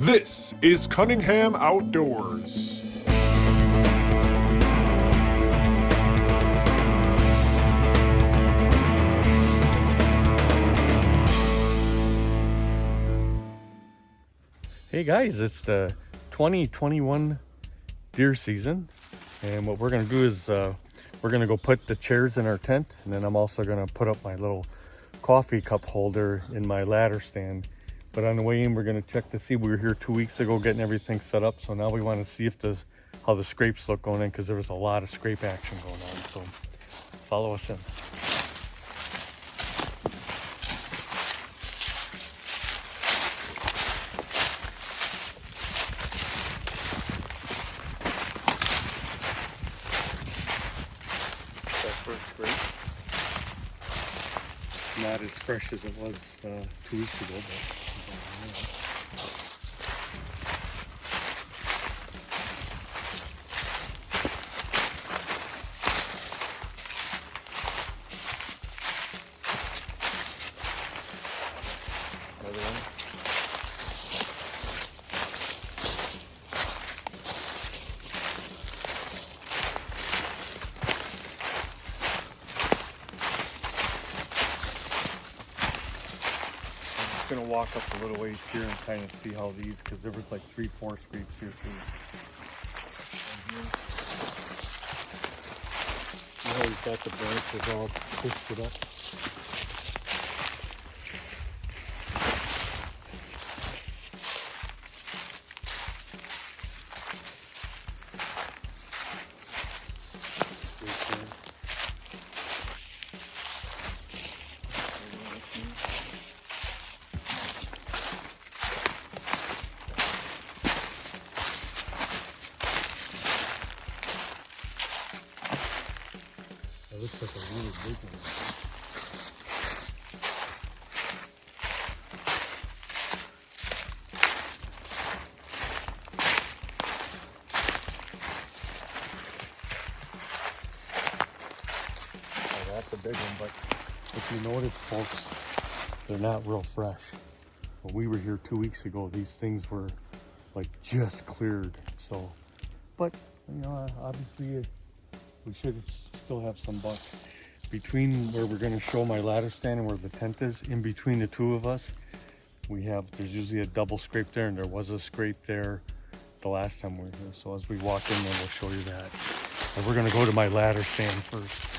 This is Cunningham Outdoors. Hey guys, it's the 2021 deer season, and what we're gonna do is we're gonna go put the chairs in our tent, and then I'm also gonna put up my little coffee cup holder in my ladder stand. But on the way in, we're gonna check to see. We were here 2 weeks ago getting everything set up, so now we want to see if how the scrapes look going in, because there was a lot of scrape action going on. So follow us in. Not as fresh as it was 2 weeks ago, but another one. Gonna walk up a little ways here and kind of see how these, because there was like 3-4 scrapes here too. You know, he's got the branches all twisted up. It looks like a really big one. Oh, that's a big one, but if you notice, folks, they're not real fresh. When we were here 2 weeks ago, these things were like just cleared. So, but you know, obviously we should still have some bucks. Between where we're going to show my ladder stand and where the tent is, in between the two of us, there's usually a double scrape there, and there was a scrape there the last time we were here. So as we walk in there, we'll show you that. And we're going to go to my ladder stand first.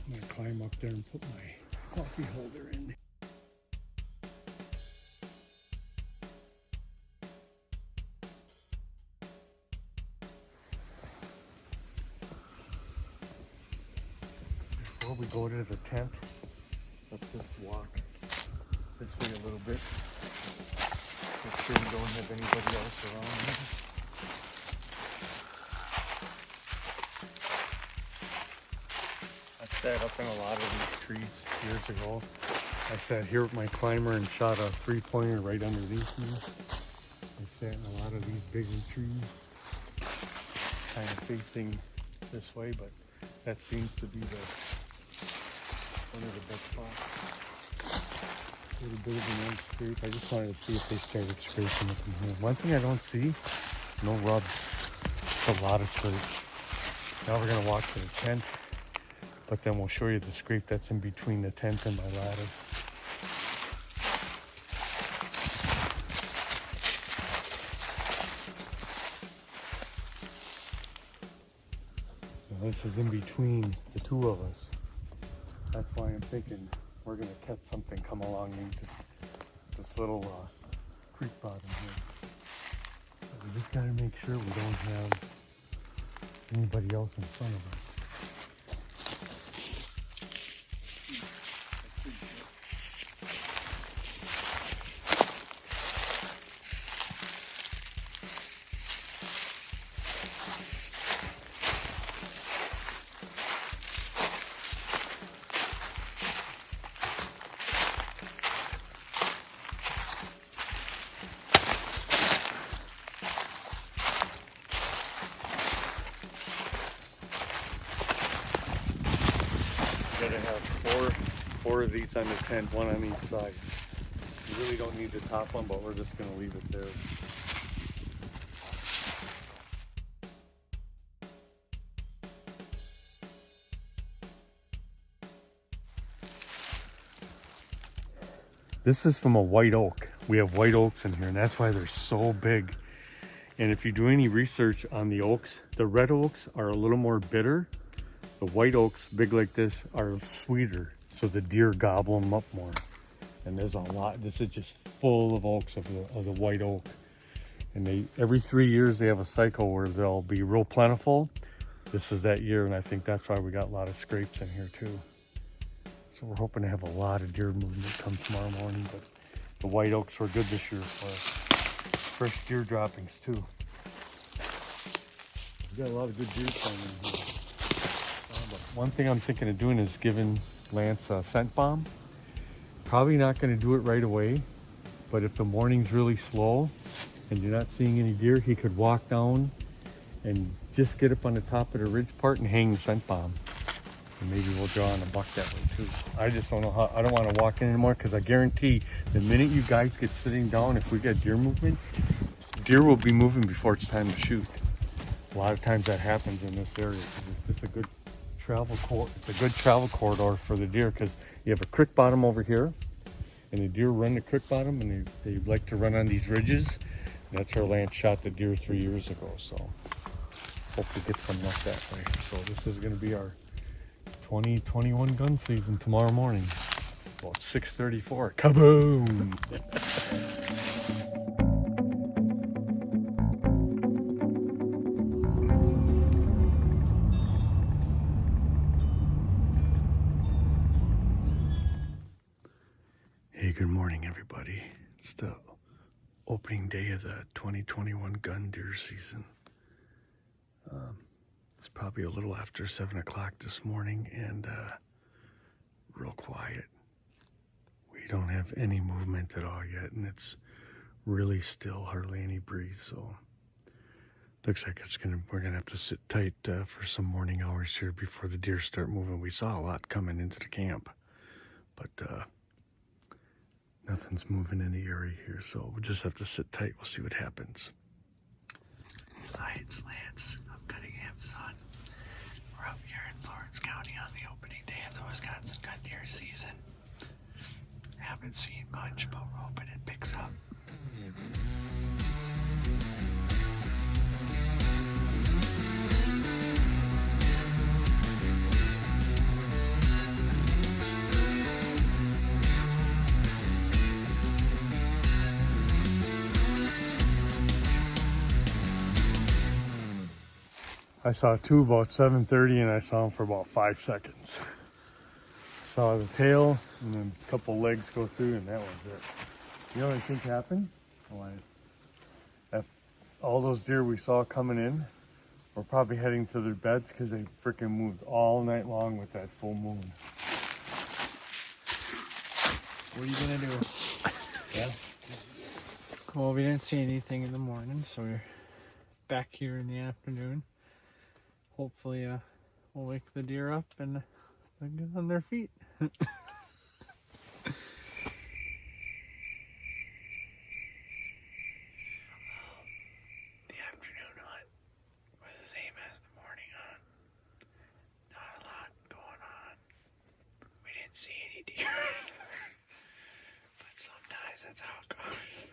I'm going to climb up there and put my coffee holder in. Before we go to the tent, let's just walk this way a little bit. Make sure we don't have anybody else around here. I sat up in a lot of these trees years ago. I sat here with my climber and shot a 3-pointer right underneath me. I sat in a lot of these bigger trees, kind of facing this way, but that seems to be one of the best spots. A little bit of an old scrape. I just wanted to see if they started scraping it from here. One thing I don't see, no rubs. It's a lot of scrapes. Now we're gonna walk to the tent, but then we'll show you the scrape that's in between the tent and my ladder. Now this is in between the two of us. That's why I'm thinking we're gonna catch something come along this little creek bottom here. But we just gotta make sure we don't have anybody else in front of us. 4 of these on the tent, 1 on each side. You really don't need the top one, but we're just gonna leave it there. This is from a white oak. We have white oaks in here, and that's why they're so big. And if you do any research on the oaks, the red oaks are a little more bitter. The white oaks, big like this, are sweeter. So the deer gobble them up more. And there's a lot. This is just full of oaks of the white oak. And every 3 years they have a cycle where they'll be real plentiful. This is that year, and I think that's why we got a lot of scrapes in here too. So we're hoping to have a lot of deer movement come tomorrow morning, but the white oaks were good this year for us. Fresh deer droppings too. We got a lot of good deer coming in here. But one thing I'm thinking of doing is giving Lance a scent bomb. Probably not going to do it right away, but if the morning's really slow and you're not seeing any deer, he could walk down and just get up on the top of the ridge part and hang the scent bomb. And maybe we'll draw on a buck that way too. I just don't know how. I don't want to walk in anymore because I guarantee the minute you guys get sitting down, if we get deer movement, deer will be moving before it's time to shoot. A lot of times that happens in this area. It's just a good travel corridor for the deer because you have a creek bottom over here, and the deer run the creek bottom, and they like to run on these ridges. And that's where Lance shot the deer 3 years ago. So hopefully get some luck that way. So this is going to be our 2021 gun season tomorrow morning. Well, it's 6:34. Kaboom! Hey, good morning, everybody. It's the opening day of the 2021 gun deer season. It's probably a little after 7 o'clock this morning and real quiet. We don't have any movement at all yet, and it's really still, hardly any breeze. So looks like we're gonna have to sit tight for some morning hours here before the deer start moving. We saw a lot coming into the camp, but nothing's moving in the area here, so we'll just have to sit tight. We'll see what happens. Hi, it's Lance. I'm Cunningham's son. We're up here in Florence County on the opening day of the Wisconsin gun deer season. Haven't seen much, but we're hoping it picks up. I saw two about 7:30, and I saw them for about 5 seconds. Saw the tail and then a couple legs go through, and that was it. You know what I think happened? All those deer we saw coming in were probably heading to their beds because they freaking moved all night long with that full moon. What are you gonna do? Yeah. Well, we didn't see anything in the morning, so we're back here in the afternoon. Hopefully, we'll wake the deer up and they'll get on their feet. The afternoon hunt was the same as the morning hunt. Not a lot going on. We didn't see any deer. But sometimes that's how it goes.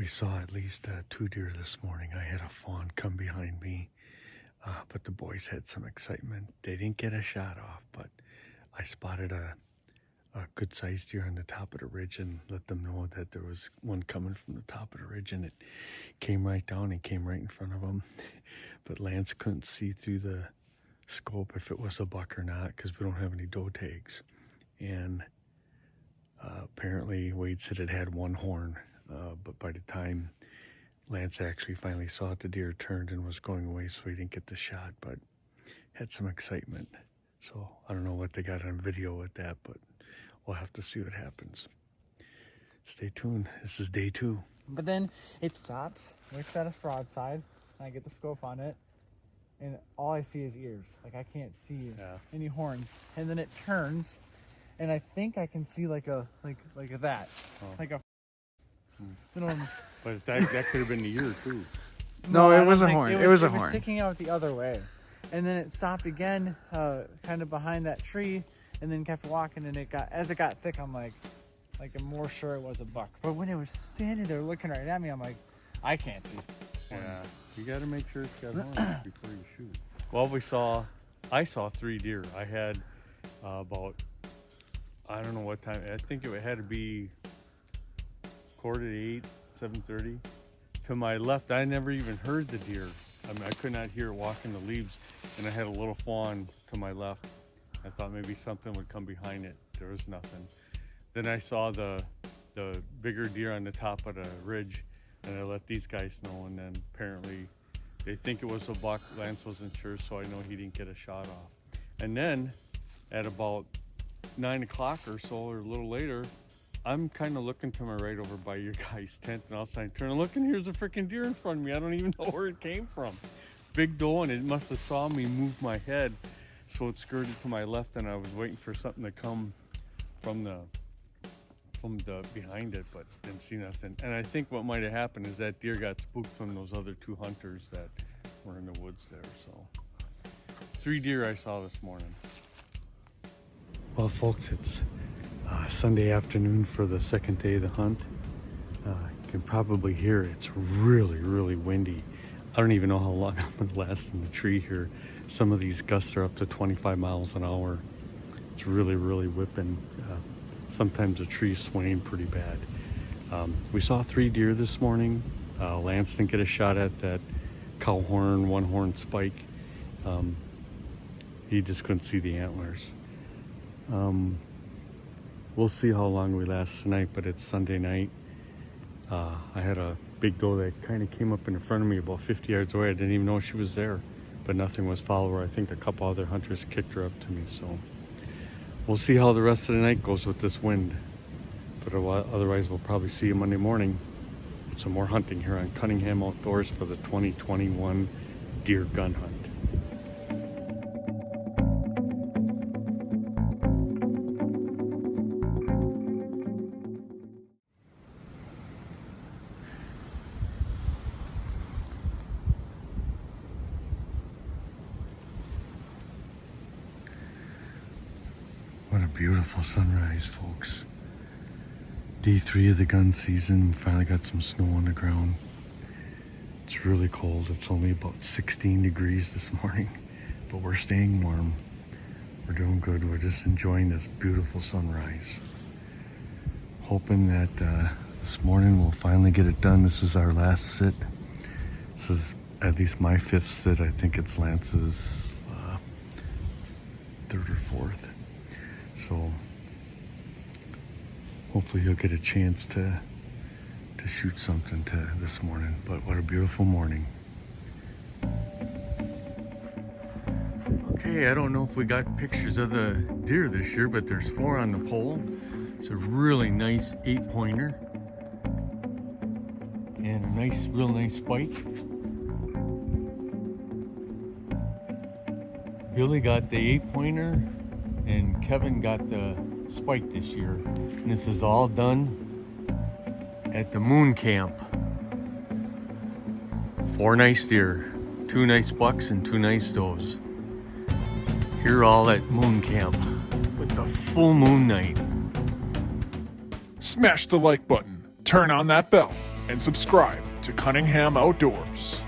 We saw at least 2 deer this morning. I had a fawn come behind me, but the boys had some excitement. They didn't get a shot off, but I spotted a good-sized deer on the top of the ridge and let them know that there was one coming from the top of the ridge, and it came right down and came right in front of them. But Lance couldn't see through the scope if it was a buck or not because we don't have any doe tags. And apparently Wade said it had one horn, but by the time Lance actually finally saw it, the deer turned and was going away, so he didn't get the shot, but had some excitement. So I don't know what they got on video with that, but we'll have to see what happens. Stay tuned. This is day 2. But then it stops, looks at us broadside, and I get the scope on it, and all I see is ears. Like, I can't see any horns. And then it turns, and I think I can see like a that, like a. But that could have been the ear too. No, it was a horn. It was a horn. It was sticking out the other way, and then it stopped again, kind of behind that tree, and then kept walking. And as it got thick, I'm I'm more sure it was a buck. But when it was standing there looking right at me, I'm like, I can't see. Yeah, you got to make sure it's got horns before you shoot. Well, I saw 3 deer. I had about, I don't know what time. I think it had to be 7:45, 7:30. To my left, I never even heard the deer. I mean, I could not hear it walking the leaves, and I had a little fawn to my left. I thought maybe something would come behind it. There was nothing. Then I saw the bigger deer on the top of the ridge, and I let these guys know, and then apparently they think it was a buck. Lance wasn't sure, so I know he didn't get a shot off. And then at about 9 o'clock or so, or a little later, I'm kind of looking to my right over by your guy's tent, and all of a sudden I turn and look, and here's a freaking deer in front of me. I don't even know where it came from. Big doe, and it must have saw me move my head, so it skirted to my left, and I was waiting for something to come from the behind it, but didn't see nothing. And I think what might have happened is that deer got spooked from those other 2 hunters that were in the woods there. So 3 deer I saw this morning. Well, folks, it's Sunday afternoon for the second day of the hunt. You can probably hear it's really, really windy. I don't even know how long I'm going to last in the tree here. Some of these gusts are up to 25 miles an hour. It's really, really whipping. Sometimes the tree's swaying pretty bad. We saw 3 deer this morning. Lance didn't get a shot at that cow horn, 1-horn spike. He just couldn't see the antlers. We'll see how long we last tonight, but it's Sunday night. I had a big doe that kind of came up in front of me about 50 yards away. I didn't even know she was there, but nothing was following her. I think a couple other hunters kicked her up to me, so we'll see how the rest of the night goes with this wind. But otherwise, we'll probably see you Monday morning with some more hunting here on Cunningham Outdoors for the 2021 deer gun hunt. What a beautiful sunrise, folks. Day 3 of the gun season. Finally got some snow on the ground. It's really cold. It's only about 16 degrees this morning, but we're staying warm. We're doing good. We're just enjoying this beautiful sunrise. Hoping that this morning we'll finally get it done. This is our last sit. This is at least my 5th sit. I think it's Lance's 3rd or 4th. So hopefully he'll get a chance to shoot something this morning. But what a beautiful morning. Okay, I don't know if we got pictures of the deer this year, but there's 4 on the pole. It's a really nice 8-pointer. And a real nice spike. Billy got the 8-pointer. And Kevin got the spike this year. And this is all done at the Moon Camp. 4 nice deer, 2 nice bucks, and 2 nice does. Here all at Moon Camp with the full moon night. Smash the like button, turn on that bell, and subscribe to Cunningham Outdoors.